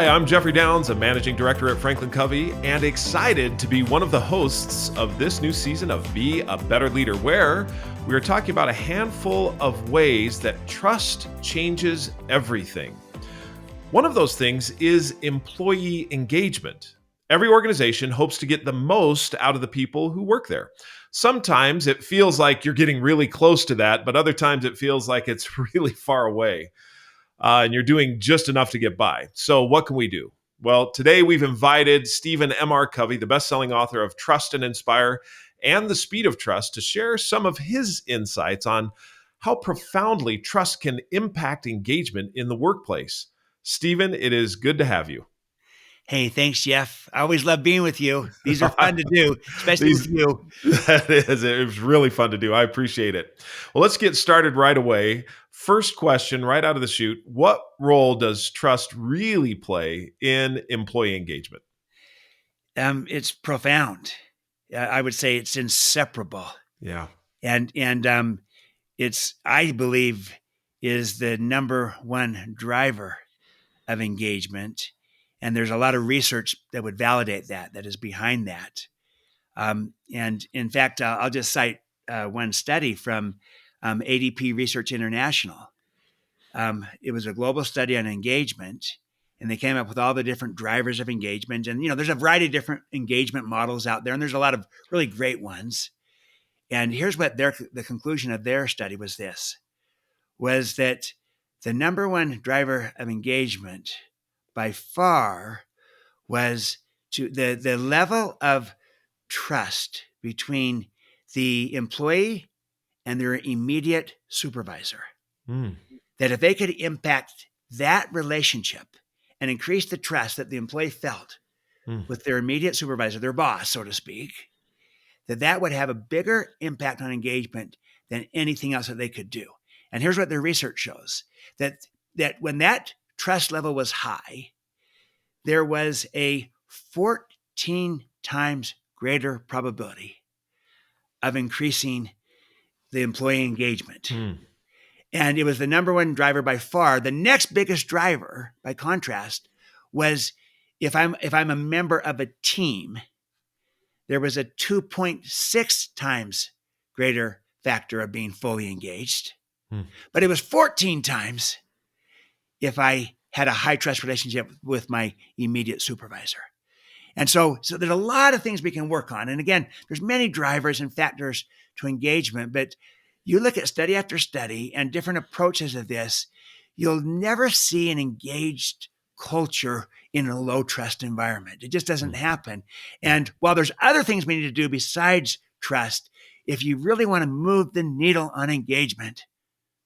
Hi, I'm Jeffrey Downs, a managing director at Franklin Covey, and excited to be one of the hosts of this new season of Be a Better Leader, where we are talking about a handful of ways that trust changes everything. One of those things is employee engagement. Every organization hopes to get the most out of the people who work there. Sometimes it feels like you're getting really close to that, but other times it feels like it's really far away. And you're doing just enough to get by. So what can we do? Well, today we've invited Stephen M.R. Covey, the best-selling author of Trust and Inspire and The Speed of Trust, to share some of his insights on how profoundly trust can impact engagement in the workplace. Stephen, it is good to have you. Hey, thanks, Jeff. I always love being with you. These are fun to do, especially with you. That is, it was really fun to do. I appreciate it. Well, let's get started right away. First question, right out of the chute. What role does trust really play in employee engagement? It's profound. I would say it's inseparable, Yeah. and it's, I believe, is the number one driver of engagement. And there's a lot of research that would validate that is behind that. And in fact, I'll just cite one study from ADP Research International. It was a global study on engagement, and they came up with all the different drivers of engagement. And, there's a variety of different engagement models out there, and there's a lot of really great ones. And here's what the conclusion of their study was that the number one driver of engagement by far was to the level of trust between the employee and their immediate supervisor. Mm. That if they could impact that relationship and increase the trust that the employee felt with their immediate supervisor, their boss, so to speak, that would have a bigger impact on engagement than anything else that they could do. And here's what their research shows, that when that trust level was high, there was a 14 times greater probability of increasing the employee engagement. And it was the number one driver by far. The next biggest driver, by contrast, was if I'm a member of a team, there was a 2.6 times greater factor of being fully engaged. But it was 14 times if I had a high trust relationship with my immediate supervisor. And so there's a lot of things we can work on. And again, there's many drivers and factors to engagement, but you look at study after study and different approaches of this, you'll never see an engaged culture in a low trust environment. It just doesn't happen. And while there's other things we need to do besides trust, if you really want to move the needle on engagement,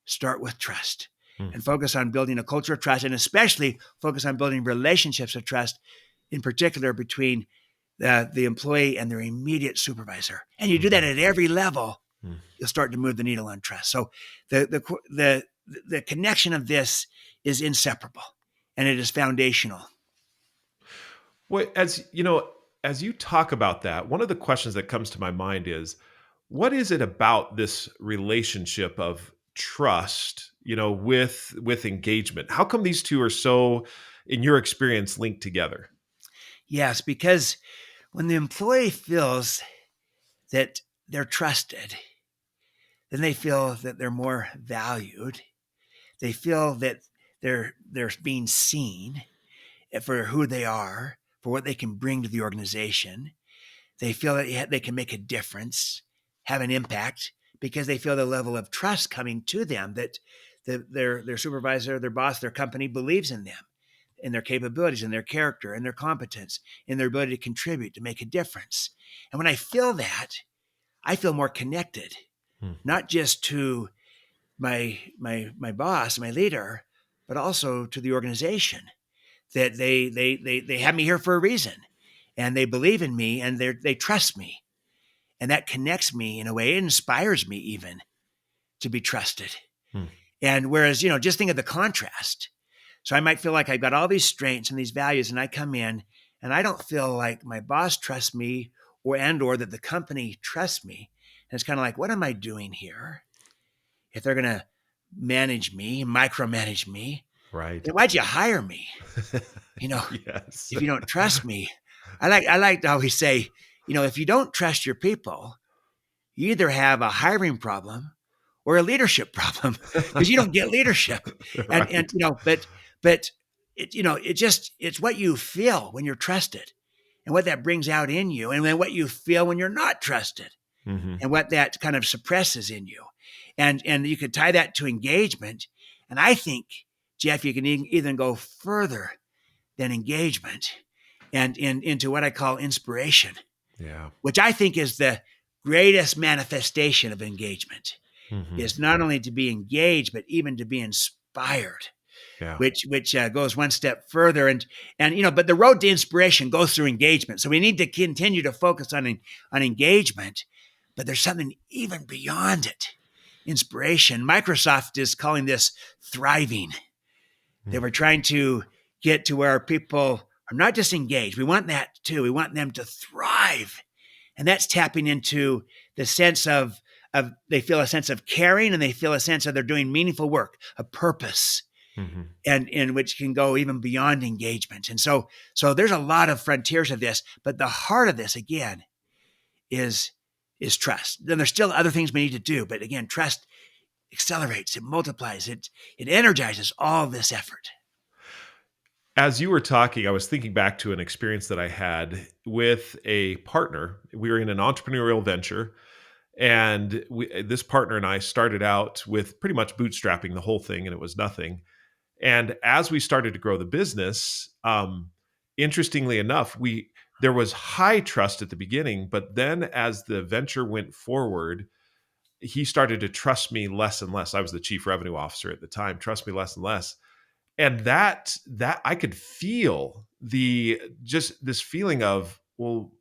start with trust and focus on building a culture of trust, and especially focus on building relationships of trust, in particular between the employee and their immediate supervisor. And you do that at every level, you'll start to move the needle on trust. So the connection of this is inseparable, and it is foundational. Well, as you talk about that, one of the questions that comes to my mind is, what is it about this relationship of trust, with engagement? How come these two are so, in your experience, linked together? Yes, because when the employee feels that they're trusted, then they feel that they're more valued. They feel that they're being seen for who they are, for what they can bring to the organization. They feel that they can make a difference, have an impact, because they feel the level of trust coming to them, that their supervisor, their boss, their company believes in them, in their capabilities, in their character, in their competence, in their ability to contribute, to make a difference. And when I feel that, I feel more connected, not just to my boss, my leader, but also to the organization. That they have me here for a reason, and they believe in me, and they trust me, and that connects me in a way. It inspires me even to be trusted. And whereas, just think of the contrast. So I might feel like I've got all these strengths and these values, and I come in and I don't feel like my boss trusts me, or that the company trusts me. And it's kind of like, what am I doing here? If they're going to manage me, micromanage me, Right. Then why'd you hire me? You know, Yes. if you don't trust me. I like to always say, if you don't trust your people, you either have a hiring problem or a leadership problem because you don't get leadership. And Right. but it's what you feel when you're trusted and what that brings out in you, and then what you feel when you're not trusted Hmm. and what that kind of suppresses in you. And you could tie that to engagement. And I think, Jeff, you can even go further than engagement and into what I call inspiration, Yeah. which I think is the greatest manifestation of engagement, Hmm. is not only to be engaged, but even to be inspired, Yeah. which goes one step further. But the road to inspiration goes through engagement. So we need to continue to focus on engagement, but there's something even beyond it. Inspiration. Microsoft is calling this thriving. They were trying to get to where people are not just engaged. We want that too. We want them to thrive. And that's tapping into the sense of they feel a sense of caring, and they feel a sense of they're doing meaningful work, a purpose, Hmm. and in which can go even beyond engagement. And so there's a lot of frontiers of this, but the heart of this again is trust. Then there's still other things we need to do, but again, trust accelerates, it multiplies, it energizes all this effort. As you were talking, I was thinking back to an experience that I had with a partner. We were in an entrepreneurial venture, and this partner and I started out with pretty much bootstrapping the whole thing, and it was nothing. And as we started to grow the business, interestingly enough, we there was high trust at the beginning, but then as the venture went forward, he started to trust me less and less. I was the chief revenue officer at the time, trust me less and less. And that I could feel the just this feeling of, well,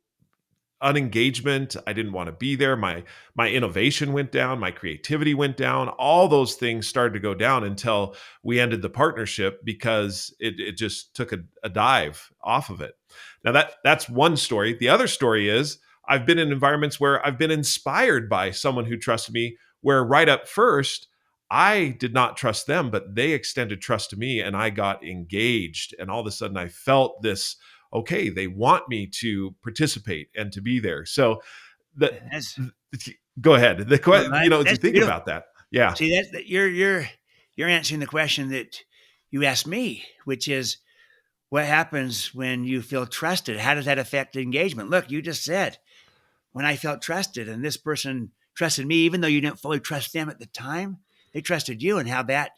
unengagement. I didn't want to be there. My innovation went down, my creativity went down. All those things started to go down until we ended the partnership because it just took a dive off of it. Now that's one story. The other story is I've been in environments where I've been inspired by someone who trusted me, where right up first I did not trust them, but they extended trust to me and I got engaged. And all of a sudden I felt this, okay, they want me to participate and to be there. So the, That's go ahead. well, As you that's think beautiful. about that, yeah, See, that you're answering the question that you asked me, which is what happens when you feel trusted? How does that affect engagement? Look, you just said when I felt trusted, and this person trusted me, even though you didn't fully trust them at the time, they trusted you, and how that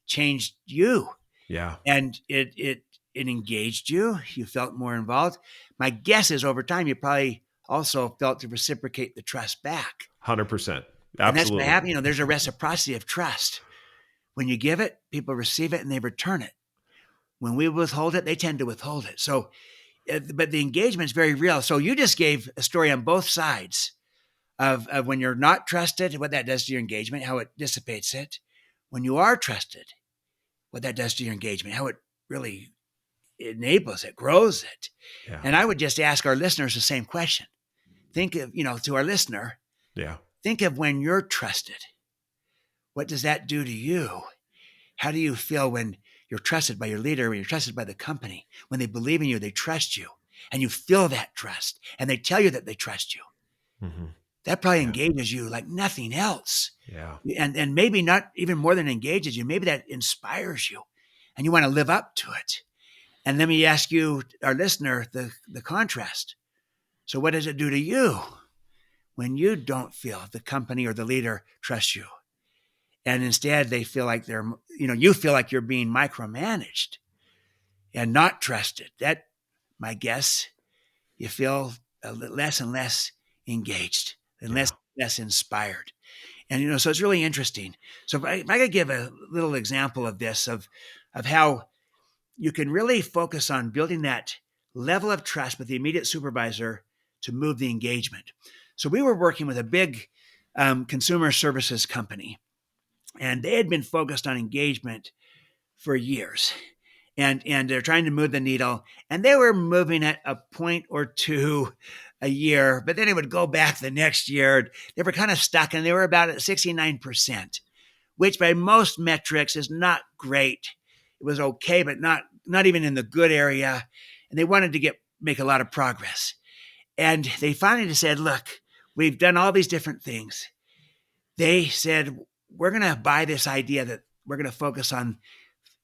changed you, yeah, and it engaged you. You felt more involved. My guess is over time, you probably also felt to reciprocate the trust back. 100%, And that's what absolutely. happened. There's a reciprocity of trust. When you give it, people receive it and they return it. When we withhold it, they tend to withhold it. So, but the engagement is very real. So you just gave a story on both sides of when you're not trusted, what that does to your engagement, how it dissipates it. When you are trusted, what that does to your engagement, how it really enables it, grows it. Yeah, And I would just ask our listeners the same question. Think of, to our listener, yeah, think of when you're trusted. What does that do to you? How do you feel when you're trusted by your leader, when you're trusted by the company, when they believe in you, they trust you, and you feel that trust, and they tell you that they trust you? hmm, That probably yeah, engages you like nothing else. yeah, And maybe not even more than engages you, maybe that inspires you, and you want to live up to it. And let me ask you, our listener, the contrast. So what does it do to you when you don't feel the company or the leader trusts you? And instead they feel like you feel like you're being micromanaged and not trusted. That, my guess, you feel less and less engaged and yeah, less inspired. And so it's really interesting. So if I could give a little example of this, of how you can really focus on building that level of trust with the immediate supervisor to move the engagement. So we were working with a big consumer services company, and they had been focused on engagement for years. And they're trying to move the needle, and they were moving at a point or two a year, but then it would go back the next year. They were kind of stuck, and they were about at 69%, which by most metrics is not great. was okay, but not even in the good area. And they wanted to make a lot of progress. And they finally just said, look, we've done all these different things. They said, we're going to buy this idea that we're going to focus on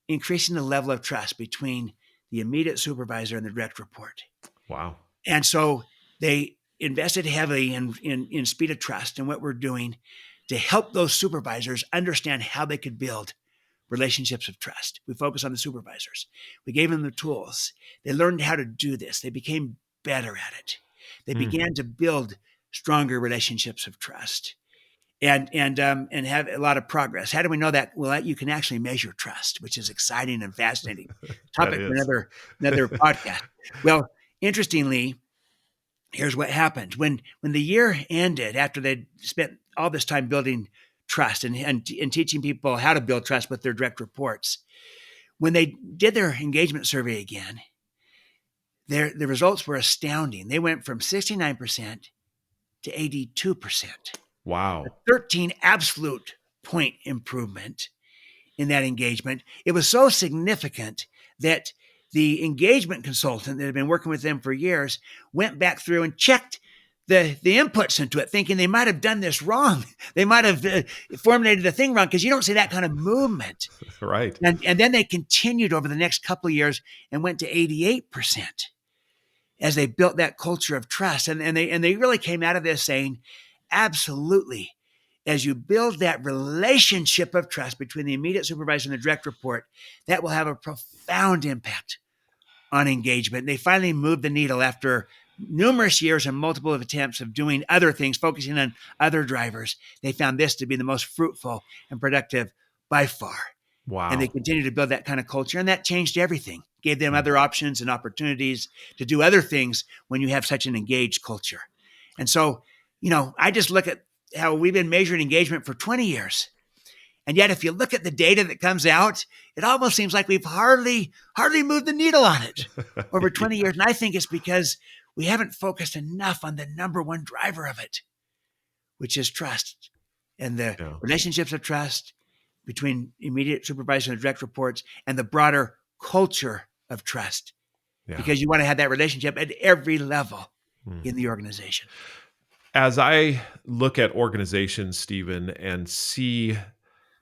increasing the level of trust between the immediate supervisor and the direct report. Wow. And so they invested heavily in speed of trust and what we're doing to help those supervisors understand how they could build relationships of trust. We focus on the supervisors. We gave them the tools. They learned how to do this. They became better at it. They began to build stronger relationships of trust and have a lot of progress. How do we know that? Well, you can actually measure trust, which is exciting and fascinating topic for another podcast. Well, interestingly, here's what happened. When the year ended, after they'd spent all this time building trust and teaching people how to build trust with their direct reports, when they did their engagement survey again, the results were astounding. They went from 69% to 82%. Wow. 13 absolute point improvement in that engagement. It was so significant that the engagement consultant that had been working with them for years went back through and checked the inputs into it, thinking they might have done this wrong. They might have formulated the thing wrong, because you don't see that kind of movement. Right. And then they continued over the next couple of years and went to 88% as they built that culture of trust. And they really came out of this saying, absolutely, as you build that relationship of trust between the immediate supervisor and the direct report, that will have a profound impact on engagement. And they finally moved the needle after numerous years and multiple attempts of doing other things, focusing on other drivers. They found this to be the most fruitful and productive by far. Wow. And they continue to build that kind of culture. And that changed everything, gave them other options and opportunities to do other things when you have such an engaged culture. And so, I just look at how we've been measuring engagement for 20 years. And yet, if you look at the data that comes out, it almost seems like we've hardly moved the needle on it over 20 years. And I think it's because we haven't focused enough on the number one driver of it, which is trust and the relationships of trust between immediate supervisor and direct reports and the broader culture of trust, because you want to have that relationship at every level in the organization. As I look at organizations, Stephen, and see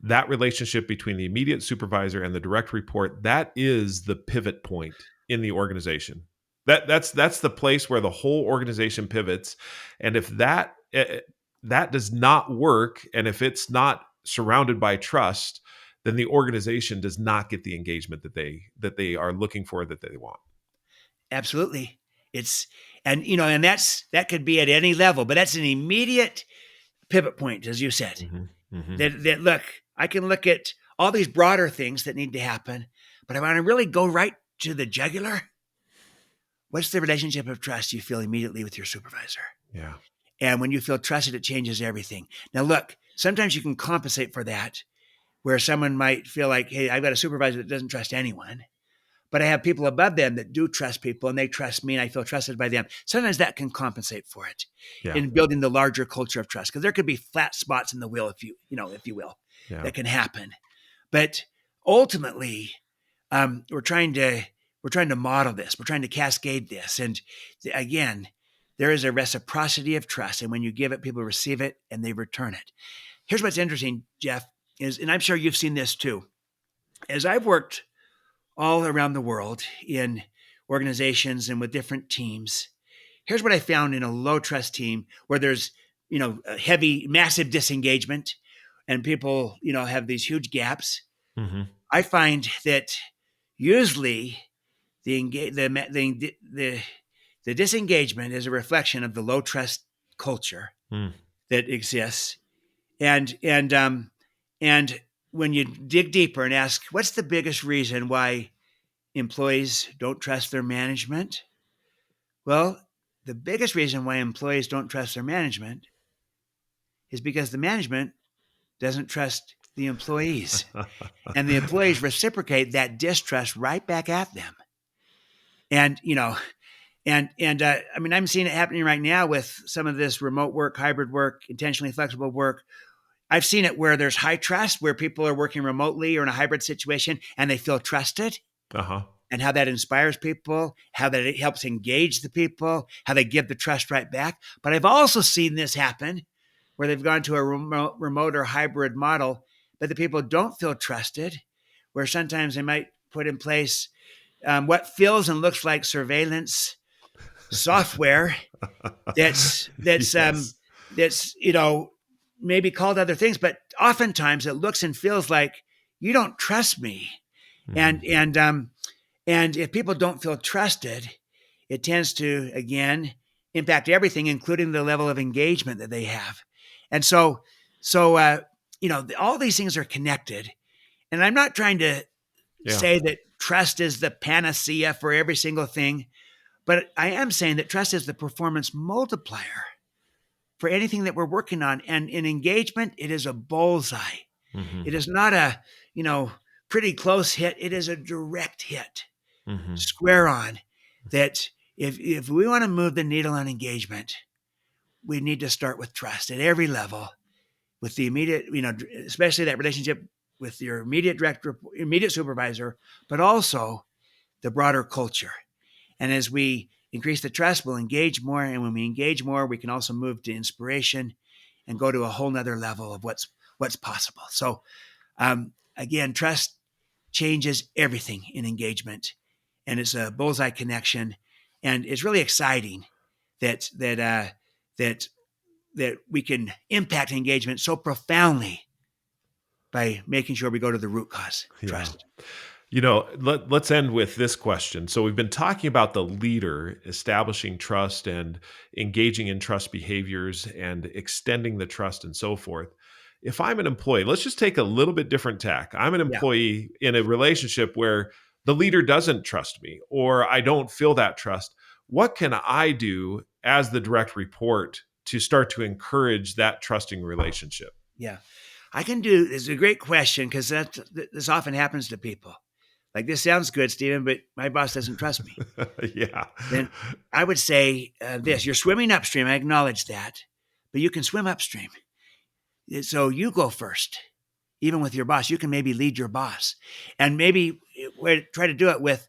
that relationship between the immediate supervisor and the direct report, that is the pivot point in the organization. That's the place where the whole organization pivots. And if that does not work, and if it's not surrounded by trust, then the organization does not get the engagement that they are looking for, that they want. Absolutely. And that could be at any level, but that's an immediate pivot point, as you said. That look, I can look at all these broader things that need to happen, but I want to really go right to the jugular. What's the relationship of trust you feel immediately with your supervisor? Yeah. And when you feel trusted, it changes everything. Now, look, sometimes you can compensate for that, where someone might feel like, hey, I've got a supervisor that doesn't trust anyone, but I have people above them that do trust people, and they trust me, and I feel trusted by them. Sometimes that can compensate for it in building the larger culture of trust, because there could be flat spots in the wheel, if you will, that can happen. But ultimately, we're trying to model this. We're trying to cascade this. And again, there is a reciprocity of trust. And when you give it, people receive it and they return it. Here's what's interesting, Jeff, and I'm sure you've seen this too. As I've worked all around the world in organizations and with different teams, here's what I found in a low trust team where there's, a heavy, massive disengagement and people, have these huge gaps. I find that usually the disengagement is a reflection of the low trust culture that exists. And when you dig deeper and ask, what's the biggest reason why employees don't trust their management? Well, the biggest reason why employees don't trust their management is because the management doesn't trust the employees. And the employees reciprocate that distrust right back at them. And, I'm seeing it happening right now with some of this remote work, hybrid work, intentionally flexible work. I've seen it where there's high trust, where people are working remotely or in a hybrid situation and they feel trusted, Uh-huh. and how that inspires people, how that it helps engage the people, how they give the trust right back. But I've also seen this happen where they've gone to a remote or hybrid model, but the people don't feel trusted, where sometimes they might put in place what feels and looks like surveillance software that's Yes. that's maybe called other things, but oftentimes it looks and feels like you don't trust me. Mhm. And if people don't feel trusted, it tends to again impact everything, including the level of engagement that they have. And so all these things are connected. And I'm not trying to Yeah. say that trust is the panacea for every single thing, but I am saying that trust is the performance multiplier for anything that we're working on. And in engagement, it is a bullseye. Mhm. It is not a, pretty close hit. It is a direct hit, Mhm. square on. That if we want to move the needle on engagement, we need to start with trust at every level, with the immediate, especially that relationship with your immediate director, immediate supervisor, but also the broader culture. And as we increase the trust, we'll engage more. And when we engage more, we can also move to inspiration and go to a whole nother level of what's possible. So again, trust changes everything in engagement, and it's a bullseye connection. And it's really exciting that that that we can impact engagement so profoundly by making sure we go to the root cause, Yeah. trust. Let's end with this question. So we've been talking about the leader establishing trust and engaging in trust behaviors and extending the trust and so forth. If I'm an employee, let's just take a little bit different tack. I'm an Yeah, employee in a relationship where the leader doesn't trust me or I don't feel that trust. What can I do as the direct report to start to encourage that trusting relationship? yeah. I can do. It's a great question because this often happens to people. Like, this sounds good, Stephen, but my boss doesn't trust me. Yeah. Then I would say this: you're swimming upstream. I acknowledge that, but you can swim upstream. So you go first, even with your boss. You can maybe lead your boss, and maybe try to do it with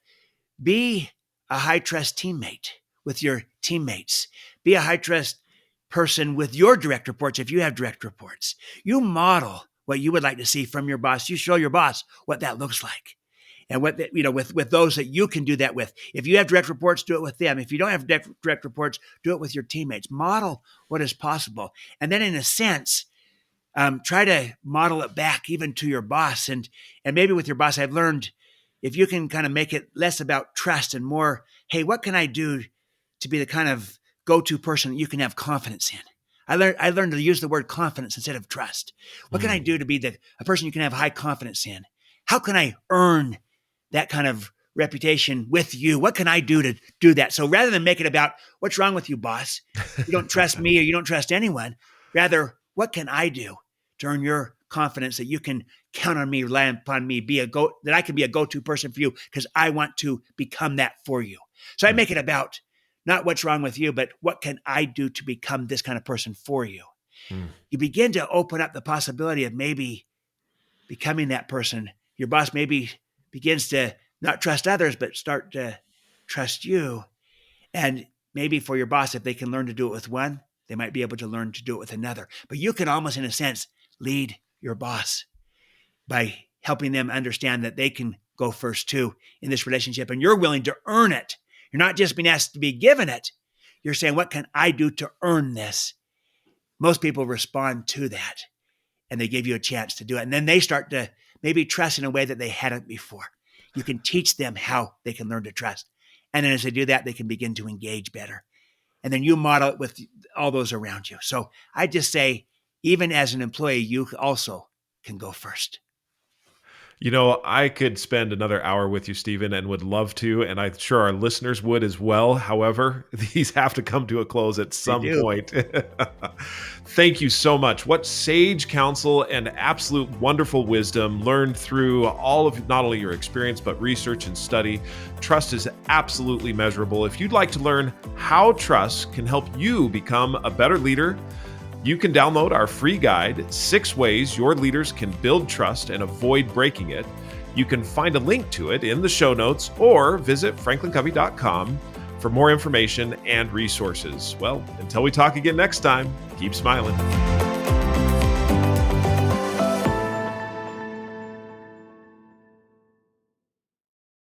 be a high trust teammate with your teammates. Be a high trust person with your direct reports if you have direct reports. You model what you would like to see from your boss. You show your boss what that looks like. And with those that you can do that with. If you have direct reports, do it with them. If you don't have direct reports, do it with your teammates. Model what is possible. And then in a sense, try to model it back even to your boss. And maybe with your boss, I've learned if you can kind of make it less about trust and more, hey, what can I do to be the kind of go-to person that you can have confidence in? I learned to use the word confidence instead of trust. What can I Mm. do to be a person you can have high confidence in? How can I earn that kind of reputation with you? What can I do to do that? So rather than make it about what's wrong with you, boss, you don't trust me or you don't trust anyone, rather, what can I do to earn your confidence that you can count on me, rely upon me, that I can be a go-to person for you because I want to become that for you. So I make it about not what's wrong with you, but what can I do to become this kind of person for you? Mm. You begin to open up the possibility of maybe becoming that person. Your boss maybe begins to not trust others, but start to trust you. And maybe for your boss, if they can learn to do it with one, they might be able to learn to do it with another. But you can almost, in a sense, lead your boss by helping them understand that they can go first too in this relationship. And you're willing to earn it. You're not just being asked to be given it. You're saying, what can I do to earn this? Most people respond to that and they give you a chance to do it. And then they start to maybe trust in a way that they hadn't before. You can teach them how they can learn to trust. And then as they do that, they can begin to engage better. And then you model it with all those around you. So I just say, even as an employee, you also can go first. I could spend another hour with you, Stephen, and would love to, and I'm sure our listeners would as well. However, these have to come to a close at They some do. point. Thank you so much. What sage counsel and absolute wonderful wisdom learned through all of not only your experience, but research and study. Trust is absolutely measurable. If you'd like to learn how trust can help you become a better leader, You can download our free guide, 6 Ways Your Leaders Can Build Trust and Avoid Breaking It. You can find a link to it in the show notes or visit franklincovey.com for more information and resources. Well, until we talk again next time, keep smiling.